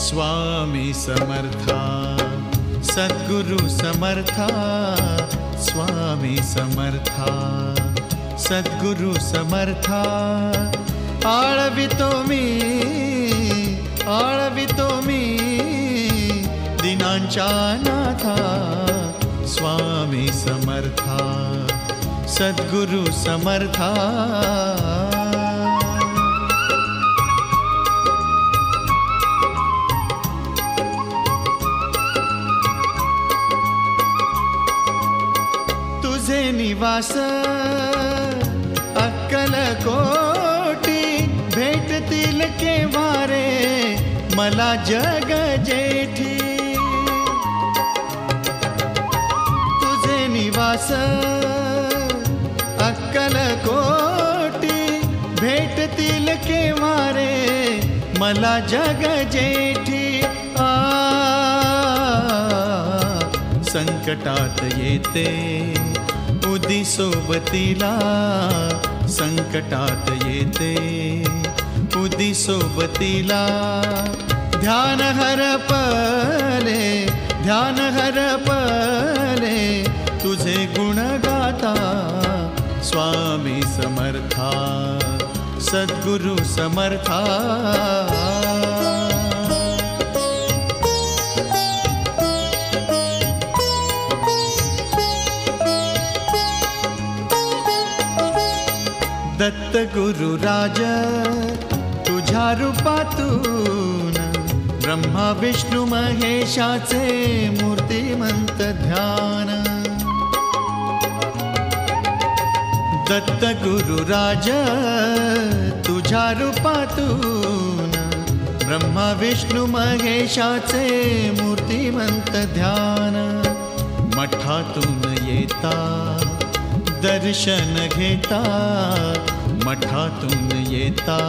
स्वामी समर्था सद्गुरु समर्था, स्वामी समर्था सद्गुरु समर्था, आळवितो मी दिनांच्या नाथा, स्वामी समर्था सद्गुरु समर्था। तुझे निवास अक्कलकोटी, भेटतील केव्हा रे मला जग जेठी। तुझे निवास अक्कलकोटी, भेटतील केव्हा रे मला जग जेठी। संकटात येते उदी सोबतीला, संकटात येते उदी सोबतीला। ध्यान हरपले तुझे गुण गाता, स्वामी समर्था सद्गुरु समर्था। दत्त गुरुराज तुझ्या रूपातून, ब्रह्मा विष्णु महेशाचे मूर्तिमंत ध्यान। दत्त गुरुराज तुझ्या रूपातून, ब्रह्मा विष्णु महेशाचे मूर्तिमंत ध्यान। मठातून येता दर्शन घेता, मठातून येता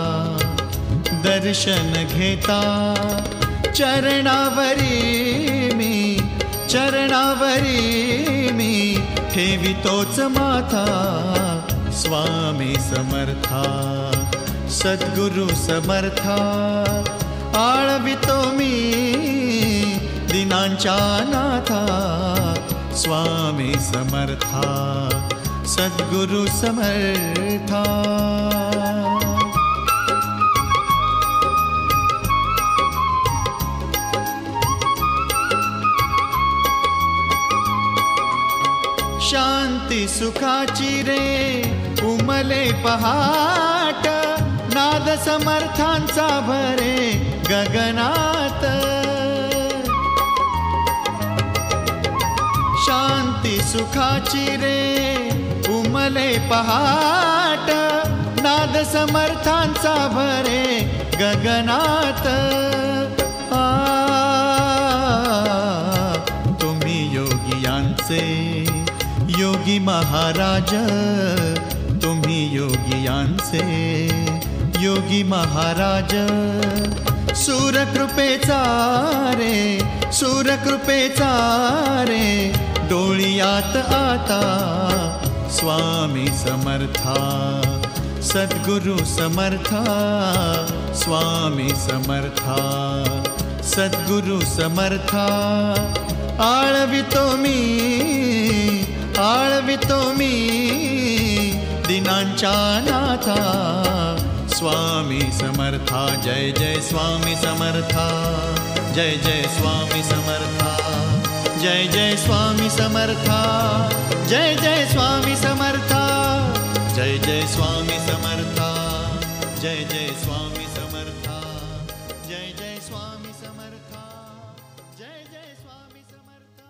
दर्शन घेता। चरणावरी मी ठेवितोच माथा, स्वामी समर्था सद्गुरु समर्था। आळवितो मी दिनांच्या नाथा, स्वामी समर्था सद्गुरु समर्था। शांती सुखाची रे उमले पहाट, नाद समर्थांचा भरे गगनात। शांती सुखाची रे उमले पहाट, नाद समर्थांचा भरे गगनात। तुम्ही योगियांचे योगी महाराज, तुम्ही योगियांचे योगी महाराज। सूरकृपेचा रे डोळियात आता, स्वामी समर्था सद्गुरु समर्था, स्वामी समर्था सद्गुरु समर्था। आळवितो मी दिनांच्या नाथा, स्वामी समर्था। जय जय स्वामी समर्था, जय जय स्वामी समर्था, जय जय स्वामी समर्था, जय जय स्वामी समर्था, जय जय स्वामी समर्था, जय जय स्वामी समर्था, जय जय स्वामी समर्था, जय जय स्वामी समर्था।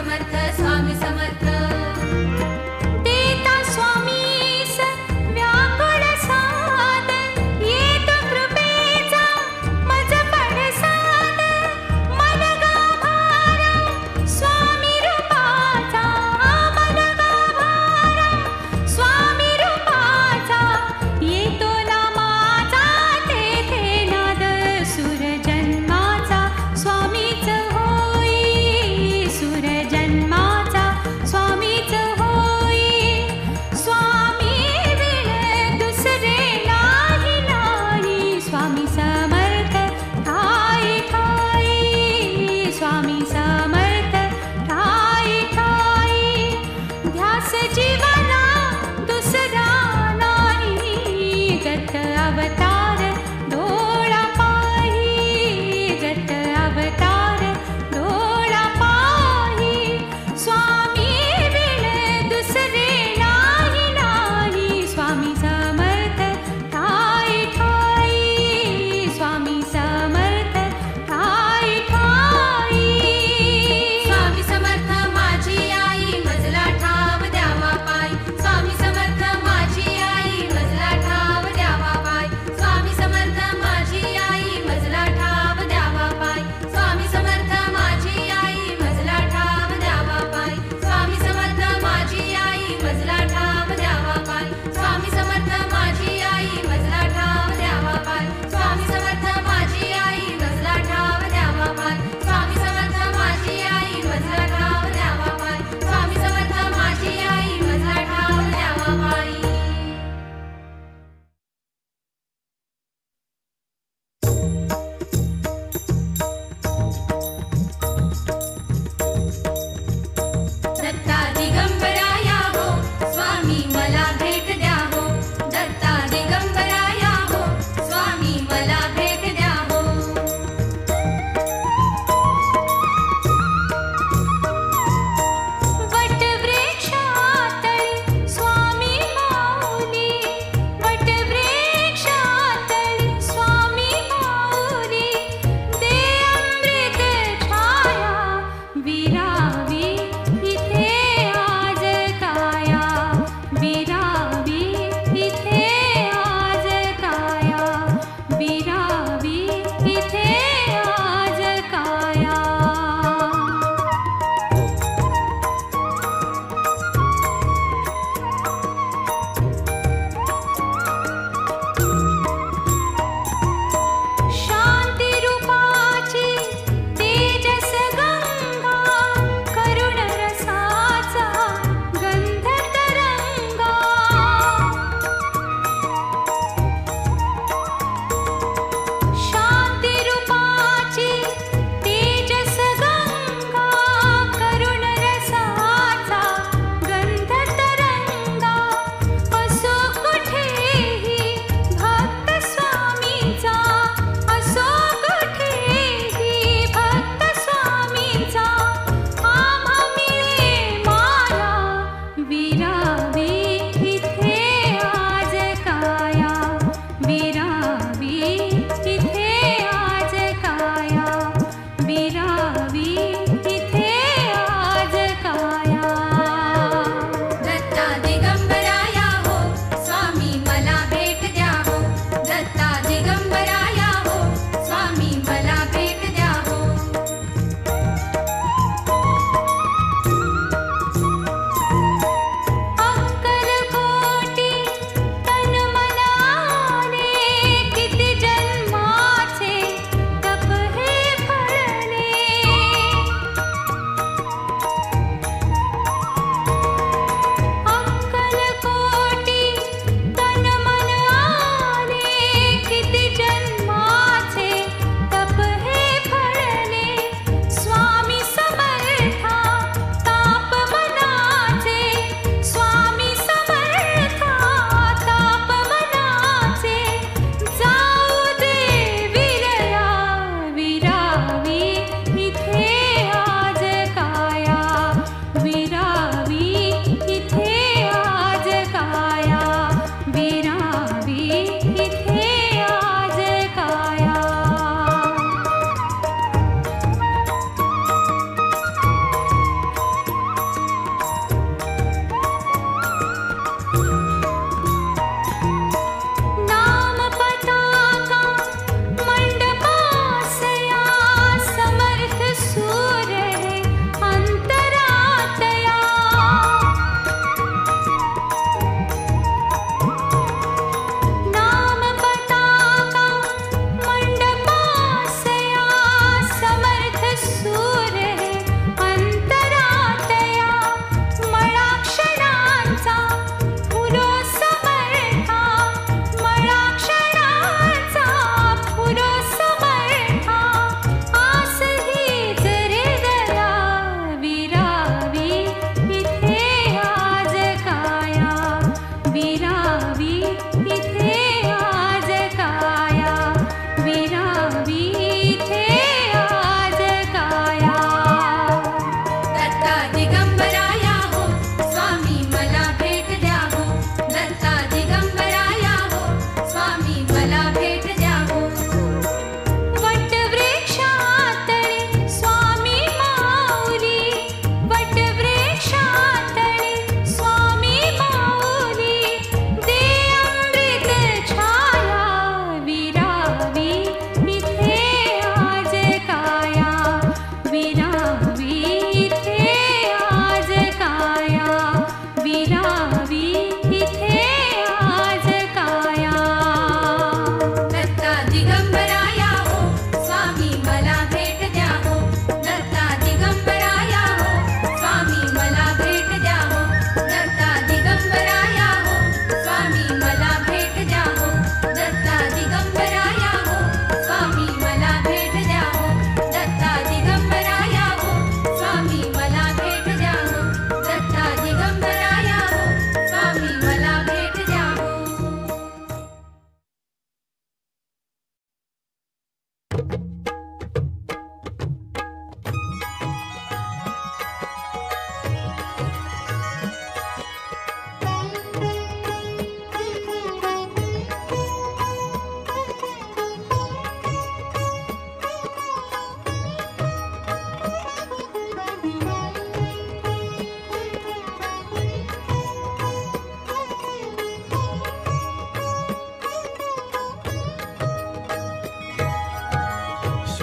समर्थ स्वामी समर्थ देता स्वामीस व्याकुळ साद येतो कृपेचा मज पडसाद मन गाभारा स्वामी रूपाचा मन गाभारा स्वामी रूपाचा येतो नामाचा तेथे नाद सुर जन्माचा स्वामीच होई सुर जन्म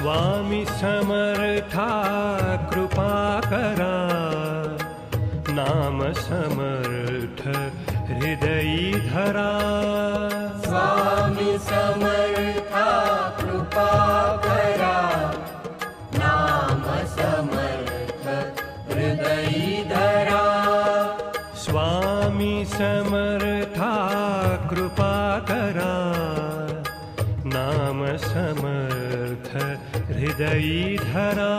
स्वामी समर्था कृपा करा, नाम समर्थ हृदयी धरा. स्वामी समर्था कृपा करा, नाम समर्थ हृदयी धरा. स्वामी समर्था कृपा करा, नाम समर्थ हृदयी धरा.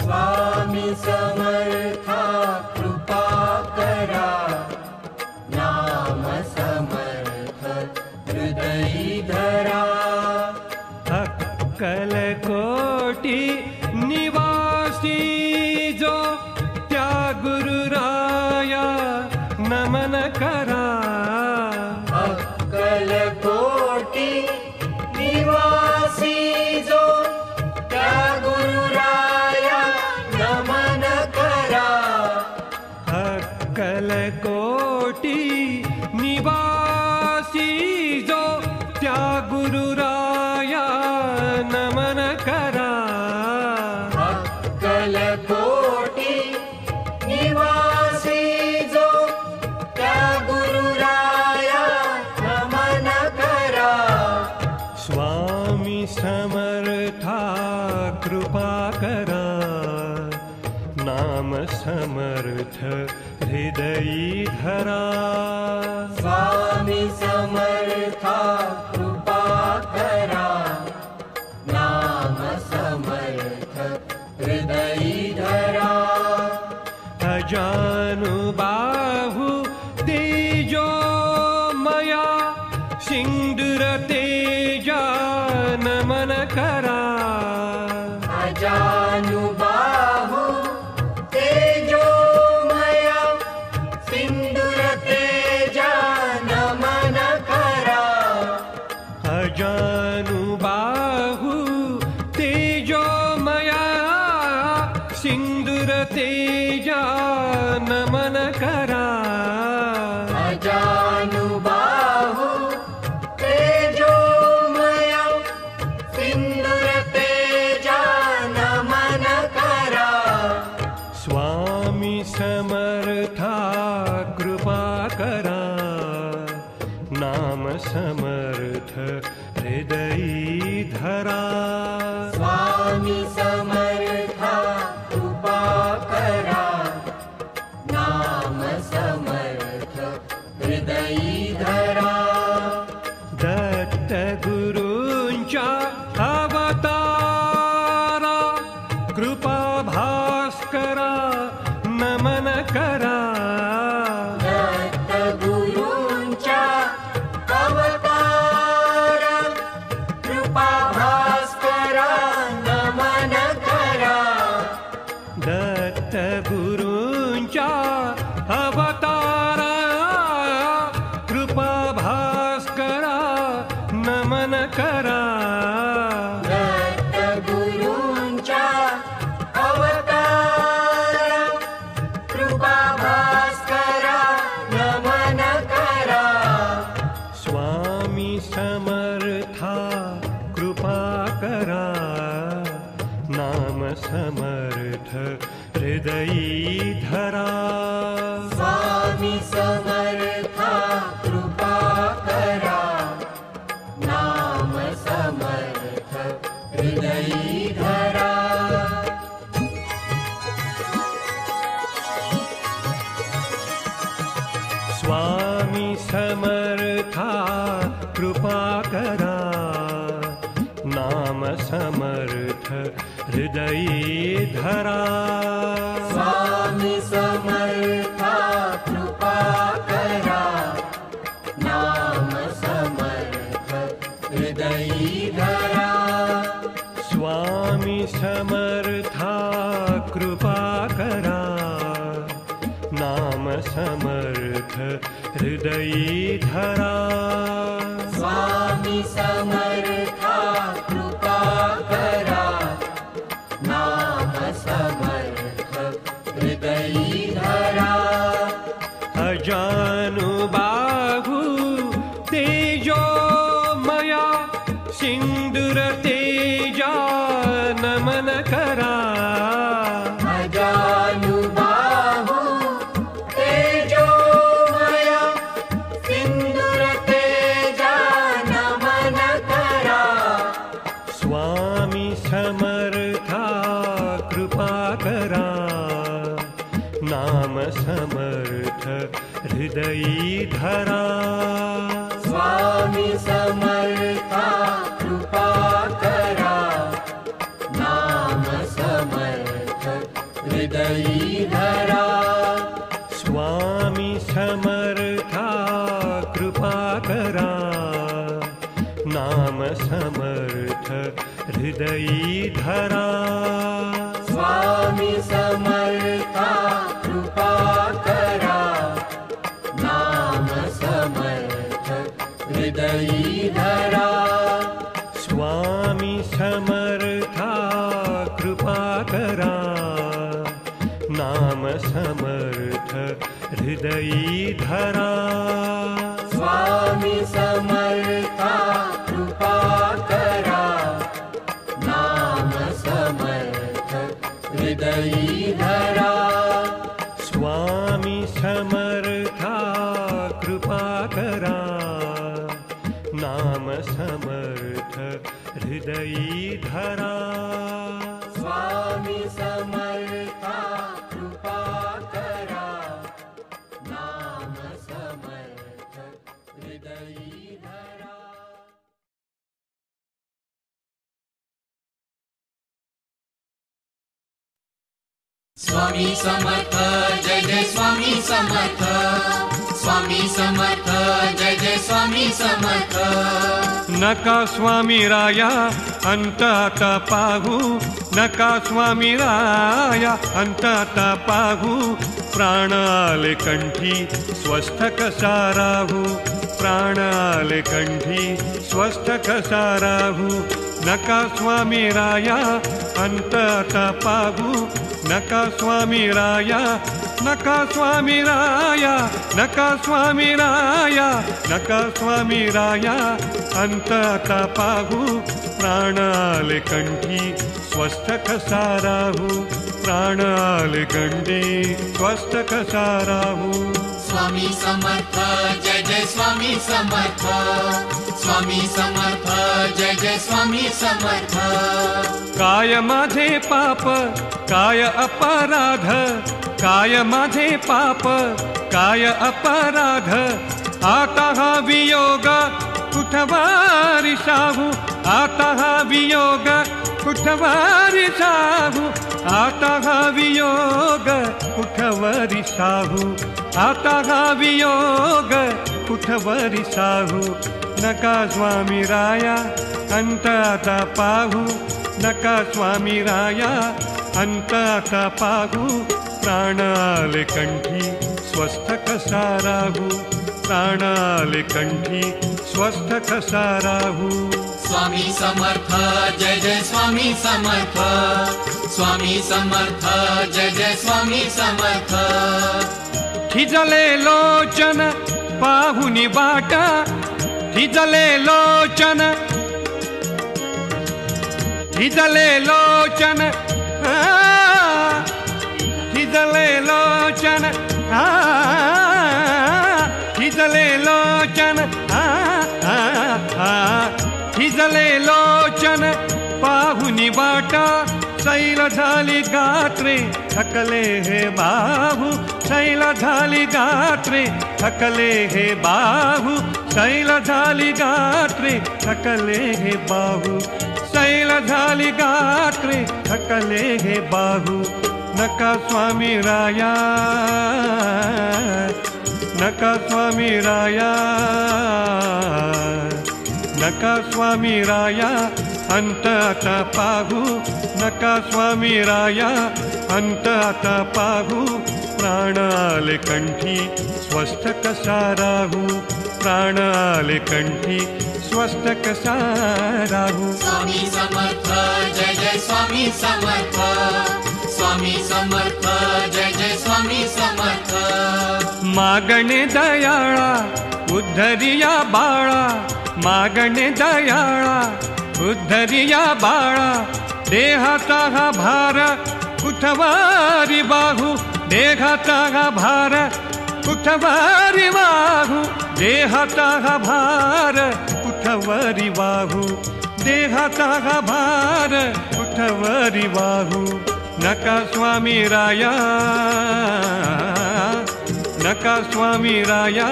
स्वामी समर्था कृपा करा, नाम समर्थ हृदयी धरा. अक्कलकोटि निवासी जो त्या गुरुराया नमन करा. अक्कलकोटि निवासी जो त्या गुरुराया नमन करा. अक्कलकोटि निवासी जो त्या गुरुराया नमन करा. अक्कलकोटि निवासी जो त्या गुरुराया नमन करा. स्वामी समर्था कृपा करा, नाम समर्थ हृदयी धरा. स्वामी समर्था कृपा करा, नाम समर्थ हृदयी धरा. अजानुबाहु तेजो मया सिंदूर तेजा नमन करा. अजानुबाहु तेजोमया सिंदूर तेजा नमन करा. अजानुबाहु तेजोमया सिंदूर तेजा नमन करा. अजानुबाहु तेजोमया सिंदूर तेजा नमन करा. स्वामी समर्था कृपा करा, नाम समर्थ हृदयी धरा. स्वामी समर्था कृपा करा, नाम समर्थ हृदयी धरा. दत्त गुरूंच्या अवतारा कृपा भास्करा नमन करा. दत्त गुरूंच्या अवतारा कृपा भास्करा नमन करा. दत्त गुरूंच्या अवतारा कृपा भास्करा नमन करा. दत्त गुरूंच्या अवतारा कृपा भास्करा नमन करा. स्वामी समर्था कृपा करा, नाम समर्थ हृदयी धरा. स्वामी समर्था कृपा करा, नाम समर्थ हृदयी धरा. स्वामी समर्था कृपा करा, नाम समर्थ हृदयी धरा. स्वामी समर्था कृपा करा, नाम समर्थ हृदयी धरा. स्वामी समर्था कृपा करा, नाम समर्थ हृदयी धरा. स्वामी समर्था कृपा करा, नाम समर्थ हृदयी धरा. अजानुबाहु तेजोमया सिंदूर तेजा हृदयी धरा स्वामी समर्था कृपा करा नाम समर्थ हृदयी धरा स्वामी समर्था कृपा करा नाम समर्थ हृदयी धरा स्वामी समर्था कृपा करा नाम समर्थ हृदयी धरा स्वामी समर्था कृपा करा नाम समर्थ हृदयी धरा स्वामी समर्था कृपा करा नाम समर्थ हृदयी धरा स्वामी समर्था कृपा करा नाम समर्थ हृदयी धरा स्वामी समर्था कृपा करा नाम समर्थ हृदयी धरा स्वामी समर्थ जय जय स्वामी समर्थ स्वामी समर्थ जय जय स्वामी समर्थ नका स्वामी राया अंतात पाहू नका स्वामी राया अंतात पाहू प्राण आले कंठी स्वस्थ कसा राहू प्राण आले कंठी स्वस्थ कसा राहू नका स्वामी राया अंतात पाहू नका स्वामी राया नका स्वामी राया नका स्वामी राया नका स्वामी राया अंतात पाहू प्राण आले कंठी स्वस्थ कसा राहू प्राण आले कंठी स्वस्थ कसा राहू स्वामी समर्थ जय जय स्वामी समर्थ स्वामी समर्थ जय जय स्वामी समर्थ काय माझे पाप काय अपराध काय माझे पाप काय अपराध आता हा वियोग कुठवारी साहू आता हा वियोग कुठवारी साहू आता हा वियोग कुठवारी साहू आता हा वियोग कुठवारी साहू नका स्वामी राया अंतात पाहू नका स्वामी राया अंतात पाहू प्राण आले कंठी स्वस्थ कसा राहू प्राण आले कंठी स्वस्थ कसा राहू स्वामी समर्थ जय जय स्वामी समर्थ स्वामी समर्थ जय जय स्वामी समर्थ थिजले लोचन पाहुनी बाटा थिजले लोचन थिजले लोचन थिजले लोचन थिजले लोचन थिजले लोचन पाहुनी बाटा शैल झाली गात्रे थकले हे बाहू शैल झाली गात्रे थकले हे बाहू शैल झाली गात्रे थकले हे बाहू शैल झाली गात्रे थकले हे बाहू नका स्वामी राया नका स्वामी राया नका स्वामी राया अंतात पाहू नका स्वामी राया अंतात पाहू प्राण आले कंठी स्वस्थ कसा राहू प्राण आले कंठी स्वस्थ कसा राहू स्वामी समर्थ जय जय स्वामी समर्थ स्वामी समर्थ जय जय स्वामी समर्थ मागणे दयाळा उद्धरिया बाळा मागणे दयाळा उद्धरिया बाळा देहाचा हा भार कुठवारी बाहू देहाचा हा भार कुठवारी बाहू देहाचा हा भार कुठवारी बाहू देहाचा हा भार कुठवारी बाहू नका स्वामी राया नका स्वामी राया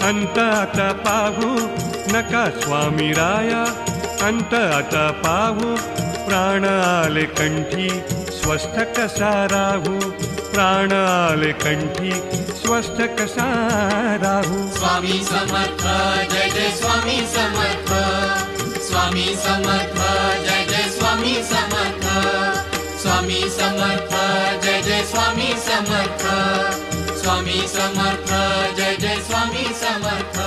अंत आता पाहू, नका स्वामी राया अंत आता पाहू. प्राण आले कंठी स्वस्थ कसा राहू, प्राण आले कंठी स्वस्थ कसा राहू. स्वामी समर्थ जय जय स्वामी समर्थ, स्वामी समर्थ जय जय स्वामी समर्थ, स्वामी समर्थ जय जय स्वामी समर्थ, स्वामी समर्थ जय जय स्वामी समर्थ,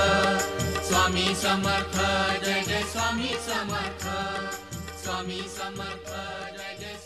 स्वामी समर्थ जय जय स्वामी समर्थ, स्वामी समर्थ जय जय